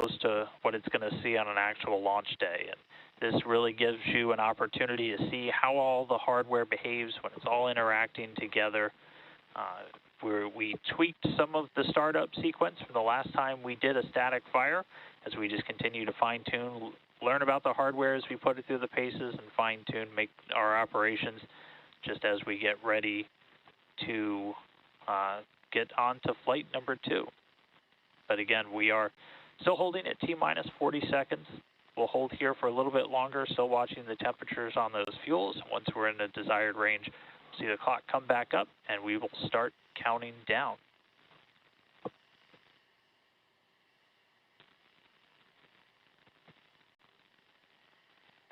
close to what it's going to see on an actual launch day. And this really gives you an opportunity to see how all the hardware behaves when it's all interacting together. We tweaked some of the startup sequence from the last time we did a static fire, as we just continue to fine-tune, learn about the hardware as we put it through the paces, and fine-tune, make our operations just as we get ready to get on to flight number 2. But again, we are still holding at T-minus 40 seconds. We'll hold here for a little bit longer, still watching the temperatures on those fuels. Once we're in the desired range, we'll see the clock come back up, and we will start counting down.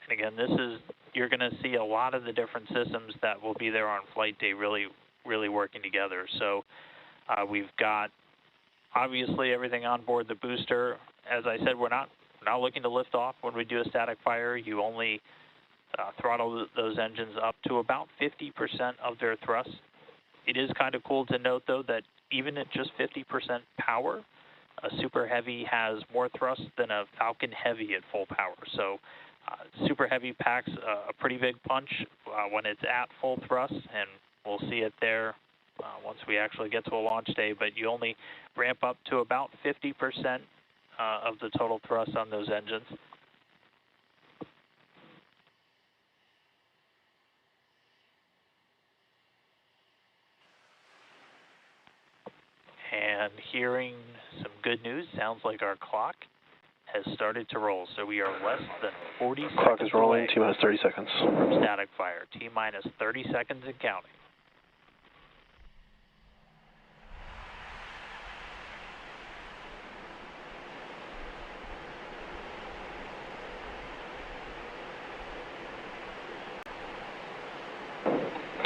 And again, you're going to see a lot of the different systems that will be there on flight day really working together. So we've got obviously everything on board the booster. As I said, we're not looking to lift off when we do a static fire. You only throttle those engines up to about 50% of their thrust. It is kind of cool to note, though, that even at just 50% power, a Super Heavy has more thrust than a Falcon Heavy at full power. So Super Heavy packs a pretty big punch when it's at full thrust, and we'll see it there once we actually get to a launch day. But you only ramp up to about 50% of the total thrust on those engines. And hearing some good news, sounds like our clock has started to roll. So we are less than 40 seconds away. Clock is rolling, T-minus 30 seconds. From static fire, T-minus 30 seconds and counting.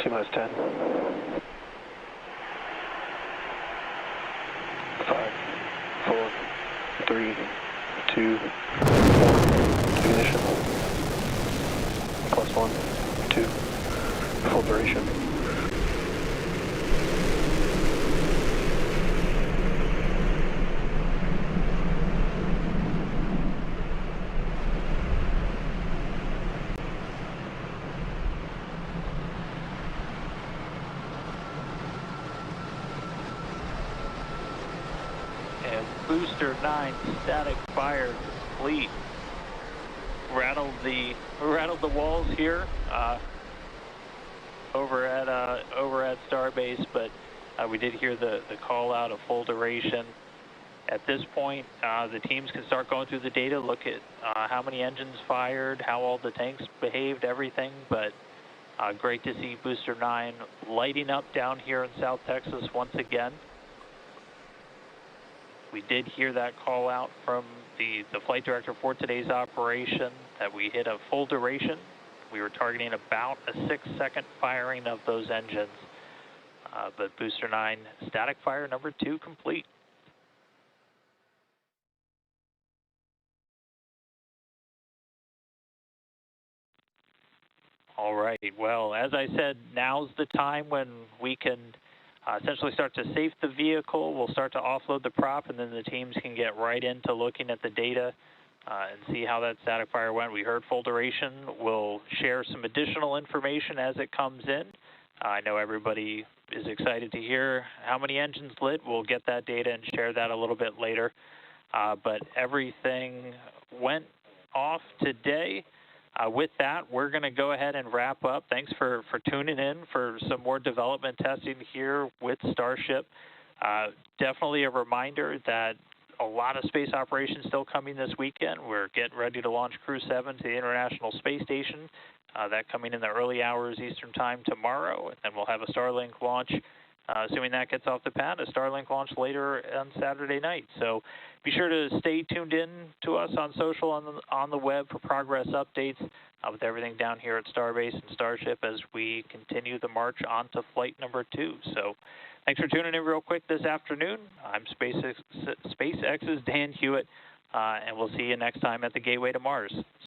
T-minus 10. 5, 4, 3, 2, 1. Ignition. +1, 2. Full duration. Booster 9 static fire complete. Rattled the walls here over at Starbase, but we did hear the call out of full duration. At this point, the teams can start going through the data, look at how many engines fired, how all the tanks behaved, everything. But great to see Booster 9 lighting up down here in South Texas once again. We did hear that call out from the flight director for today's operation that we hit a full duration. We were targeting about a 6-second firing of those engines. But Booster 9 static fire number 2 complete. All right, well, as I said, now's the time when we can essentially start to safe the vehicle. We'll start to offload the prop, and then the teams can get right into looking at the data and see how that static fire went. We heard full duration. We'll share some additional information as it comes in. I know everybody is excited to hear how many engines lit. We'll get that data and share that a little bit later. But everything went off today. With that, we're going to go ahead and wrap up. Thanks for tuning in for some more development testing here with Starship. Definitely a reminder that a lot of space operations still coming this weekend. We're getting ready to launch Crew 7 to the International Space Station. That coming in the early hours Eastern Time tomorrow. And then we'll have a Starlink launch, assuming that gets off the pad, a Starlink launch later on Saturday night. So be sure to stay tuned in to us on social, on the web for progress updates with everything down here at Starbase and Starship as we continue the march on to flight number 2. So thanks for tuning in real quick this afternoon. I'm SpaceX's Dan Hewitt, and we'll see you next time at the Gateway to Mars.